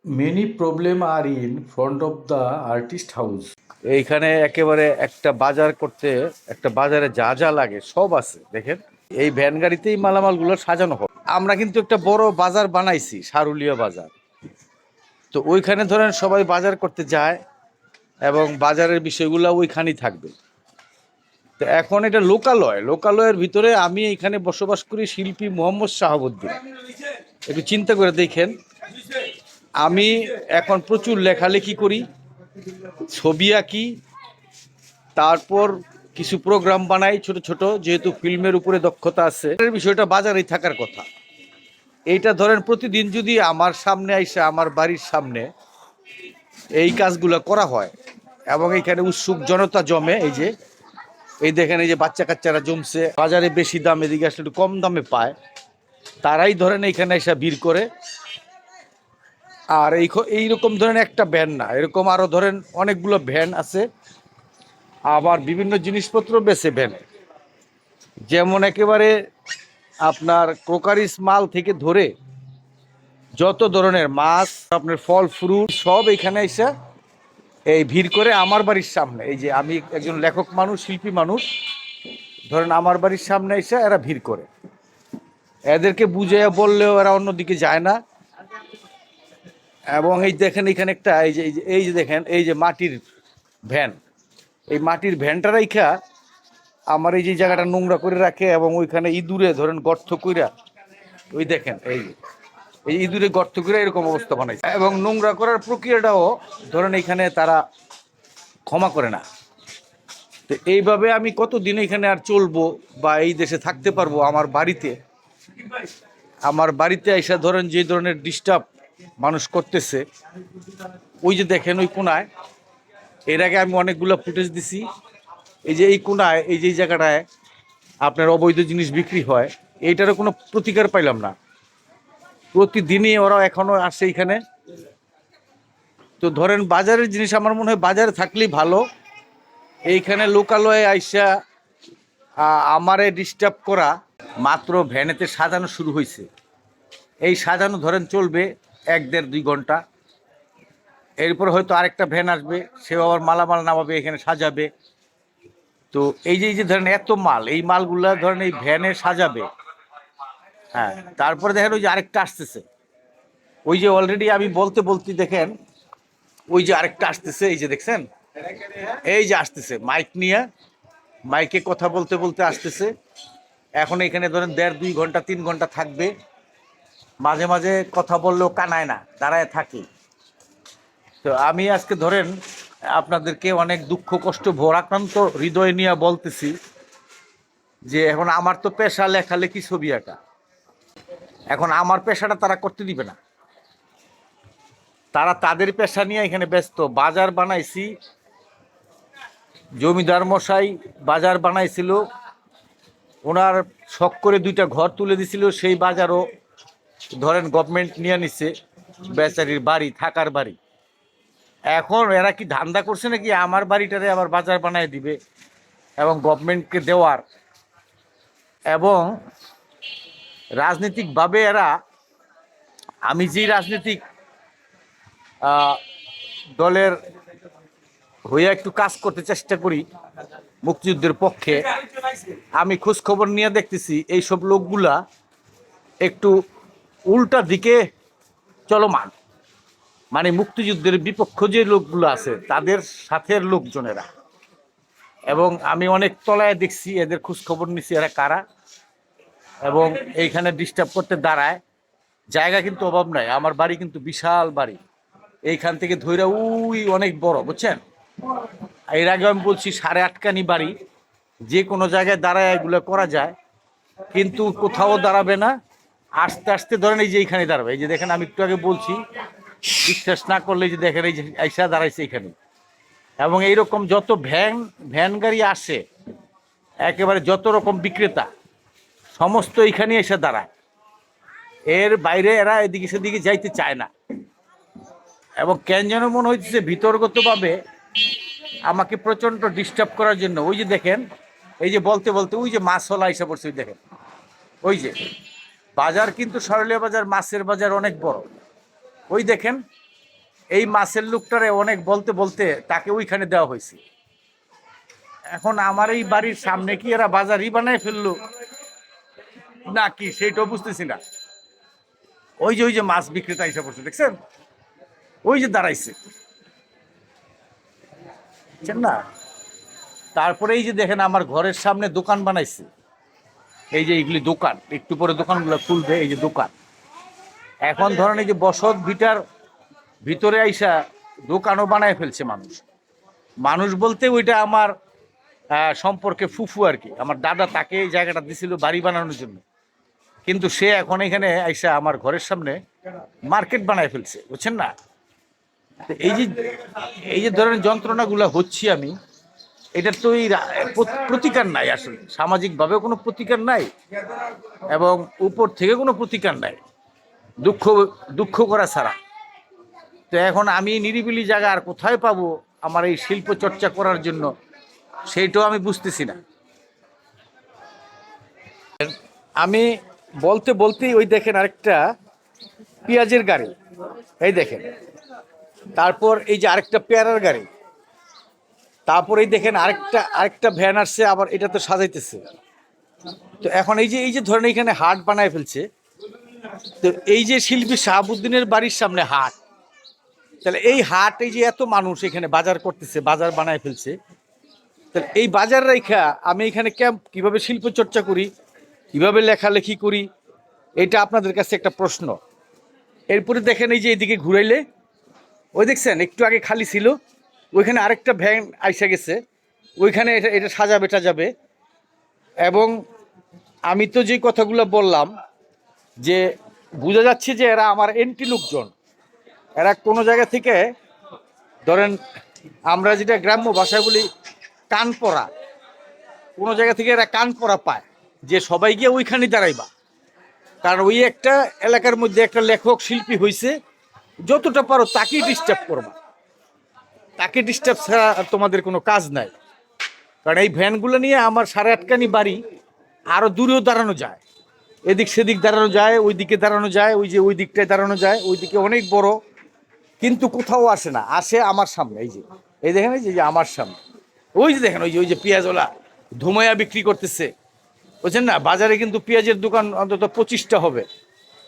Many problem are in front of the artist house. এইখানে একেবারে একটা বাজার করতে একটা বাজারে যা যা লাগে সব আছে দেখেন। এই ভ্যান গাড়িতেই মালামালগুলো সাজানো হবে। আমরা কিন্তু একটা বড় বাজার বানাইছি, সারুলিয়া বাজার। তো ওইখানে ধরেন সবাই বাজার করতে যায় এবং বাজারের বিষয়গুলো ওইখানেই থাকবে। তো এখন এটা লোকালয়, লোকালয়ের ভিতরে আমি এখানে বসবাস করি শিল্পী মোহাম্মদ শাহাবুদ্দিন। একটু চিন্তা করে দেখেন, আমি এখন প্রচুর লেখালেখি করি, ছবি আঁকি, তারপর কিছু প্রোগ্রাম বানাই ছোট ছোট, যেহেতু ফিল্মের উপরে দক্ষতা আছে। এর বিষয়টা বাজারেই থাকার কথা। এইটা ধরেন প্রতিদিন যদি আমার সামনে আইসা আমার বাড়ির সামনে এই কাজগুলো করা হয় এবং এইখানে উৎসুক জনতা জমে, এই দেখেন এই যে বাচ্চা কাচ্চারা জমছে, বাজারে বেশি দাম, এদিকে আসলে একটু কম দামে পায়, তারাই ধরেন এইখানে এসে ভিড় করে। আর এইরকম ধরেন একটা ভ্যান না, এরকম আরো ধরেন অনেকগুলো ভ্যান আছে। আবার বিভিন্ন জিনিসপত্র বেচে ভ্যানে, যেমন একেবারে আপনার ক্রোকারিস মাল থেকে ধরে যত ধরনের মাছ, আপনার ফল ফ্রুট সব এখানে এসে এই ভিড় করে আমার বাড়ির সামনে। এই যে আমি একজন লেখক মানুষ, শিল্পী মানুষ, ধরেন আমার বাড়ির সামনে এসে এরা ভিড় করে। এদেরকে বুঝিয়ে বললেও এরা অন্যদিকে যায় না। এবং এই দেখেন এখানে একটা এই যে দেখেন এই যে মাটির ভ্যান, এই মাটির ভ্যানটা রাইখা আমার এই যে জায়গাটা নোংরা করে রাখে এবং ওইখানে ইঁদুরে ধরেন গর্ত কইরা, ওই দেখেন এই ইঁদুরে গর্ত করে এরকম অবস্থা বানাইছে। এবং নোংরা করার প্রক্রিয়াটাও ধরেন এখানে তারা ক্ষমা করে না। তো এইভাবে আমি কতদিন এখানে আর চলবো বা এই দেশে থাকতে পারবো? আমার বাড়িতে আইসা ধরেন যে ধরনের ডিস্টার্ব মানুষ করতেছে, ওই যে দেখেন ওই কোনায়, এর আগে আমি অনেকগুলো ফুটেজ দিছি। এই যে এই কোনায়, এই যে জায়গাটায় আপনার অবৈধ জিনিস বিক্রি হয়, এইটারও কোনো প্রতিকার পাইলাম না। প্রতিদিনই ওরা এখনো আসে এইখানে। তো ধরেন বাজারের জিনিস আমার মনে হয় বাজারে থাকলেই ভালো। এইখানে লোকালয়ে আইসা আমারে ডিস্টার্ব করা। মাত্র ভ্যানেতে সাজানো শুরু হয়েছে, এই সাজানো ধরেন চলবে 1-1.5-2 ঘন্টা। এরপর হয়তো আরেকটা ভ্যান আসবে, সেও আবার মালামাল নামাবে, এখানে সাজাবে। তো এই যে ধরেন এত মাল, এই মালগুলা ধরেন এই ভ্যানে সাজাবে। হ্যাঁ, তারপরে দেখেন ওই যে আরেকটা আসতেছে, ওই যে অলরেডি আমি বলতে বলতে দেখেন ওই যে আরেকটা আসতেছে, এই যে দেখছেন এই যে আসতেছে মাইক নিয়ে, মাইকে কথা বলতে বলতে আসতেছে। এখন এখানে ধরেন 1.5-2 ঘন্টা 3 ঘন্টা থাকবে। মাঝে মাঝে কথা বললেও কানায় না, দাঁড়ায় থাকি। তো আমি আজকে ধরেন আপনাদেরকে অনেক দুঃখ কষ্ট ভরাক্রান্ত হৃদয় নিয়ে বলতেছি যে এখন আমার তো পেশা লেখালেখি, ছবি আঁকা। এখন আমার পেশাটা তারা করতে দিবে না, তারা তাদের পেশা নিয়ে এখানে ব্যস্ত। বাজার বানাইছি, জমিদার মশাই বাজার বানাইছিল, ওনার শখ করে 2টা ঘর তুলে দিছিল, সেই বাজারও ধরেন গভর্নমেন্ট নিয়ে নিচ্ছে, বেচারির বাড়ি, থাকার বাড়ি। এখন এরা কি ধান্দা করছে নাকি আমার বাড়িটারে আবার বাজার বানায় দিবে এবং গভর্নমেন্টকে দেওয়ার। এবং রাজনৈতিকভাবে এরা, আমি যেই রাজনৈতিক দলের হয়ে একটু কাজ করতে চেষ্টা করি মুক্তিযুদ্ধের পক্ষে, আমি খোঁজ খবর নিয়ে দেখতেছি এইসব লোকগুলা একটু উল্টা দিকে চলমান। মানে মুক্তিযুদ্ধের বিপক্ষ যে লোকগুলো আছে তাদের সাথের লোকজনেরা। এবং আমি অনেক তলায় দেখছি, এদের খোঁজ খবর নিছি এরা কারা, এবং এইখানে ডিস্টার্ব করতে দাঁড়ায়। জায়গা কিন্তু অভাব নাই, আমার বাড়ি কিন্তু বিশাল বাড়ি, এইখান থেকে ধইরা উই অনেক বড়, বুঝছেন। এর আগে আমি বলছি 8.5 কানি বাড়ি, যে কোনো জায়গায় দাঁড়ায় এগুলো করা যায়, কিন্তু কোথাও দাঁড়াবে না। আস্তে আস্তে ধরেন এই যে এইখানে দাঁড়াবে, এই যে দেখেন আমি একটু আগে বলছি, বিশ্বাস না করলে এই যে দেখেন এই যে আইসা দাঁড়াইছে এখানে। এবং এইরকম যত ভ্যান গাড়ি আসে, একেবারে যত রকম বিক্রেতা সমস্ত এইখানে এসে দাঁড়ায়। এর বাইরে এরা এদিকে সেদিকে যাইতে চায় না। এবং কেন যেন মনে হচ্ছে ভিতরগতভাবে আমাকে প্রচণ্ড ডিস্টার্ব করার জন্য। ওই যে দেখেন, এই যে বলতে বলতে ওই যে মাছওয়ালা এসে পড়ছে, ওই দেখেন, ওই যে বাজার কিন্তু সরলিয়া বাজার, মাছের বাজার অনেক বড়। ওই দেখেন এই মাছের লোকটারে অনেক বলতে বলতে তাকে ওইখানে দেওয়া হয়েছে। এখন আমার এই বাড়ির সামনে কি এরা বাজারই বানায় ফেললো না কি সেইটাও বুঝতেছি না। ওই যে মাছ বিক্রেতা হিসাব করছে দেখছেন, ওই যে দাঁড়াইছে বুঝছেন না। তারপরে এই যে দেখেন আমার ঘরের সামনে দোকান বানাইছে, এই যে এইগুলি দোকান, একটু পরে দোকানগুলো খুলবে, এই যে দোকান। এখন ধরেন এই যে বসত ভিটার ভিতরে আইসা দোকানও বানায় ফেলছে মানুষ। মানুষ বলতে ওইটা আমার সম্পর্কে ফুফু আর কি, আমার দাদা তাকে এই জায়গাটা দিছিল বাড়ি বানানোর জন্য, কিন্তু সে এখন এখানে আইসা আমার ঘরের সামনে মার্কেট বানায় ফেলছে বুঝছেন না। তো এই যে ধরনের যন্ত্রণাগুলো হচ্ছি আমি, এটার তো এই প্রতিকার নাই, আসলে সামাজিকভাবেও কোনো প্রতিকার নাই এবং উপর থেকে কোনো প্রতিকার নাই, দুঃখ দুঃখ করা ছাড়া। তো এখন আমি নিরিবিলি জায়গা আর কোথায় পাবো আমার এই শিল্প চর্চা করার জন্য, সেইটাও আমি বুঝতেছি না। আমি বলতে বলতেই ওই দেখেন আরেকটা পেঁয়াজের গাড়ি, এই দেখেন। তারপর এই যে আরেকটা পেয়ারার গাড়ি, তারপর এই দেখেন আরেকটা ভ্যান আসছে, আবার এটা তো সাজাইতেছে। তো এখন এই যে ধরেন এখানে হাট বানায় ফেলছে। তো এই যে শিল্পী শাহাবুদ্দিনের বাড়ির সামনে হাট, তাহলে এই হাট, এই যে এত মানুষ এখানে বাজার করতেছে, বাজার বানায় ফেলছে, তাহলে এই বাজার রেখা আমি এখানে কিভাবে শিল্প চর্চা করি, কিভাবে লেখালেখি করি, এটা আপনাদের কাছে একটা প্রশ্ন। এরপরে দেখেন এই যে এইদিকে ঘুরাইলে ওই দেখছেন একটু আগে খালি ছিল, ওইখানে আরেকটা ভ্যান আইসা গেছে, ওইখানে এটা সাজাবে টাজাবে। এবং আমি তো যে কথাগুলো বললাম যে বোঝা যাচ্ছে যে এরা আমার এন্টি লোকজন, এরা কোনো জায়গা থেকে ধরেন আমরা যেটা গ্রাম্য ভাষায় বলি কান পড়া, কোনো জায়গা থেকে এরা কান পড়া পায় যে সবাই গিয়ে ওইখানে দাঁড়াইবা, কারণ ওই একটা এলাকার মধ্যে একটা লেখক শিল্পী হয়েছে, যতটা পারো তাকেই ডিস্টার্ব করবা, তাকে ডিস্টার্ব ছাড়া তোমাদের কোনো কাজ নাই। কারণ এই ভ্যানগুলো নিয়ে আমার 8.5 কানি বাড়ি আরও দূরেও দাঁড়ানো যায়, এদিক সেদিক দাঁড়ানো যায়, ওই দিকে দাঁড়ানো যায়, ওই যে ওই দিকটায় দাঁড়ানো যায়, ওই দিকে অনেক বড়, কিন্তু কোথাও আসে না, আসে আমার সামনে। এই দেখেন এই যে আমার সামনে ওই যে দেখেন ওই যে পেঁয়াজওয়ালা ধুমাইয়া বিক্রি করতেছে বুঝছেন না। বাজারে কিন্তু পেঁয়াজের দোকান অন্তত 25টা হবে,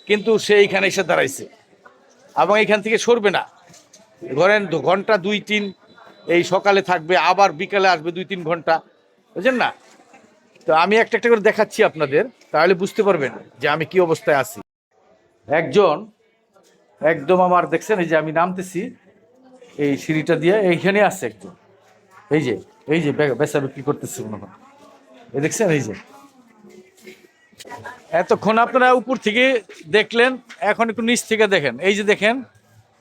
কিন্তু সে এইখানে এসে দাঁড়াইছে এবং এইখান থেকে সরবে না। ধরেন ঘন্টা 2-3 এই সকালে থাকবে, আবার বিকালে আসবে 2-3 ঘন্টা বুঝছেন না। তো আমি একটা একটা করে দেখাচ্ছি আপনাদের, তাহলে বুঝতে পারবেন যে আমি কি অবস্থায় আছি। একজন একদম আমার দেখছেন এই যে আমি নামতেছি এই সিঁড়িটা দিয়ে, এইখানে আছে একজন, এই যে বেচা বিক্রি করতেছে মনে হয়, এই দেখছেন। এই যে এতক্ষণ আপনারা উপর থেকে দেখলেন, এখন একটু নিচ থেকে দেখেন। এই যে দেখেন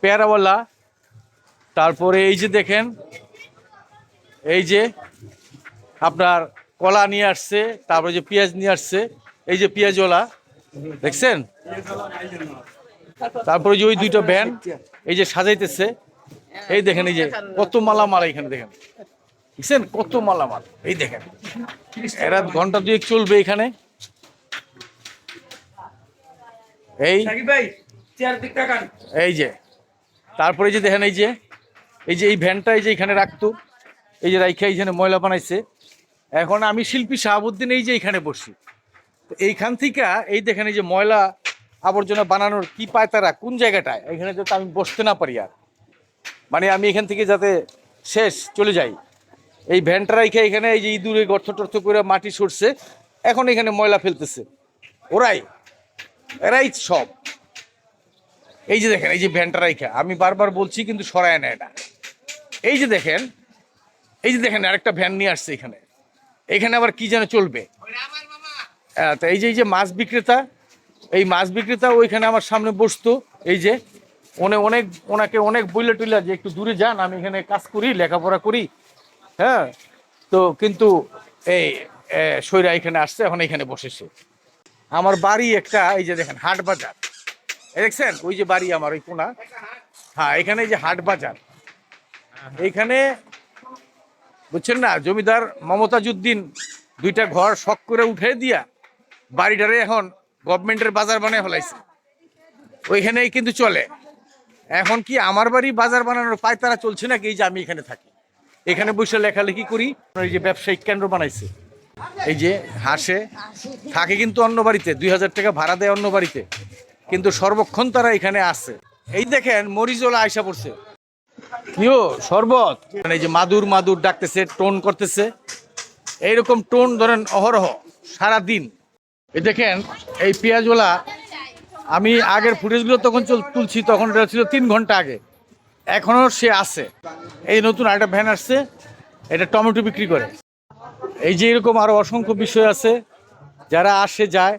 পেয়ারাওয়ালা, তারপরে এই যে দেখেন এই যে আপনার কলা নিয়ে আসছে, তারপরে যে পেঁয়াজ নিয়ে আসছে, এই যে পেঁয়াজওয়ালা দেখছেন। তারপরে যে ওই দুইটা ভ্যান এই যে সাজাইতেছে, এই দেখেন এই যে কত মালামাল এখানে দেখেন, দেখছেন কত মালামাল। এই দেখেন এরা ঘন্টা 2 চলবে এখানে। এই যে তারপরে যে দেখেন এই যে এই ভ্যানটা এই যে এখানে রাখতো, এই যে রাইখা এইখানে ময়লা বানাইছে। এখন আমি শিল্পী শাহাবুদ্দিন এই যে এইখানে বসি, এইখান থেকে এই দেখেন এই যে ময়লা আবর্জনা বানানোর কি পায় তারা, কোন জায়গাটায়, এখানে যাতে আমি বসতে না পারি আর, মানে আমি এখান থেকে যাতে শেষ চলে যাই। এই ভ্যানটা রাইখা এখানে এই যে ইঁদুরে গর্ত টর্থ করে মাটি সরছে, এখন এখানে ময়লা ফেলতেছে এরাই সব। এই যে দেখেন এই যে ভ্যানটা রাইখা, আমি বারবার বলছি কিন্তু সরায় নেয় না। এই যে দেখেন আরেকটা ভ্যান নিয়ে আসছে এখানে আবার কি যেন চলবে। তা এই যে মাছ বিক্রেতা, এই মাছ বিক্রেতা ওইখানে আমার সামনে বসতো, এই যে ওনাকে অনেক বইলা টইলা যে একটু দূরে যান, আমি এখানে কাজ করি, লেখাপড়া করি, হ্যাঁ। তো কিন্তু এই সৈরা এখানে আসছে, এখন এখানে বসেছে। আমার বাড়ি একটা এই যে দেখেন হাট বাজার, দেখছেন ওই যে বাড়ি আমার ওই কোনা, হ্যাঁ এখানে এই যে হাট বাজার, এইখানে বুঝছেন না জমিদার মমতাজউদ্দিন 2টা ঘর শখ করে উঠে দিয়া বাড়িটারে এখন গভর্নমেন্টের বাজার বানায় ফেলাইছে, ওইখানেই কিন্তু চলে। এখন কি আমার বাড়ি বাজার বানানোর পায়তারা চলছে নাকি? এই যে আমি এখানে থাকি, এখানে বসে লেখালেখি করি, এই যে ব্যবসায়িক কেন্দ্র বানাইছে, এই যে হাসে থাকে কিন্তু অন্য বাড়িতে, 2000 টাকা ভাড়া দেয় অন্য বাড়িতে, কিন্তু সর্বক্ষণ তারা এখানে আসে। এই দেখেন মরিচওয়ালা আয়সা পড়ছে, ইয়ো শরবত, মানে এই যে মাদুর মাদুর ডাকতেছে, টোন করতেছে, এইরকম টোন ধরেন অহরহ সারা দিন। এই দেখেন এই পেঁয়াজওয়ালা, আমি আগের ফুটেজগুলো তখন তুলছি, তখন এটা ছিল 3 ঘন্টা আগে, এখনো সে আছে। এই নতুন আরেকটা ভ্যান আসছে, এটা টমেটো বিক্রি করে। এই যে এরকম আরো অসংখ্য বিষয় আছে, যারা আসে যায়।